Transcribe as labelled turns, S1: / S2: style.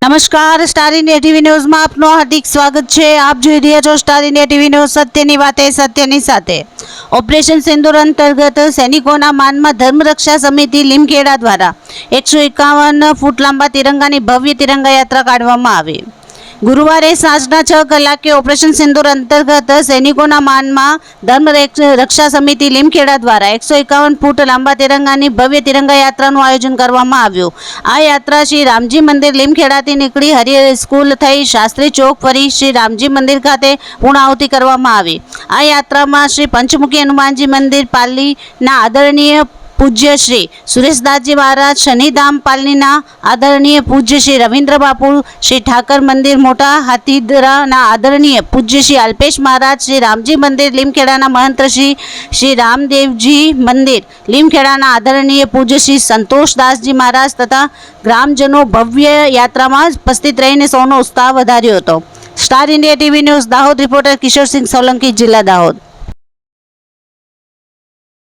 S1: નમસ્કાર, star India TV ન્યૂઝમાં આપનું હાર્દિક સ્વાગત છે। આપ જોઈ રહ્યા છો સ્ટાર ઇન્ડિયા ટીવી ન્યૂઝ, સત્યની વાતે સત્યની સાથે। ઓપરેશન સિંદૂર અંતર્ગત સૈનિકોના માનમાં ધર્મરક્ષા સમિતિ લીમખેડા દ્વારા 151 ફૂટ લાંબા તિરંગાની ભવ્ય તિરંગા યાત્રા કાઢવામાં આવી। ગુરુવારે સાંજના 6 કલાકે ઓપરેશન સિંદૂર અંતર્ગત સૈનિકોના માનમાં ધર્મ રક્ષા સમિતિ લીમખેડા દ્વારા 151 ફૂટ લાંબા તિરંગાની ભવ્ય તિરંગા યાત્રાનું આયોજન કરવામાં આવ્યું। આ યાત્રા શ્રી રામજી મંદિર લીમખેડાથી નીકળી હરિહર સ્કૂલ થઈ શાસ્ત્રી ચોક ફરી શ્રી રામજી મંદિર ખાતે પૂર્ણાહુતિ કરવામાં આવી। આ યાત્રામાં શ્રી પંચમુખી હનુમાનજી મંદિર પાલનીના આદરણીય પૂજ્ય શ્રી સુરેશદાસજી મહારાજ, શનિધામ પાલનીના આદરણીય પૂજ્ય શ્રી રવિન્દ્ર બાપુ, શ્રી ઠાકર મંદિર મોટા હાથીદરાના આદરણીય પૂજ્ય શ્રી અલ્પેશ મહારાજ, શ્રી રામજી મંદિર લીમખેડાના મહંત શ્રી રામદેવજી મંદિર લીમખેડાના આદરણીય પૂજ્ય શ્રી સંતોષદાસજી મહારાજ તથા ગ્રામજનો ભવ્ય યાત્રામાં ઉપસ્થિત રહીને સૌનો ઉત્સાહ વધાર્યો હતો। Star India TV news Dahod, reporter Kishorsinh Solanki, જિલ્લા દાહોદ।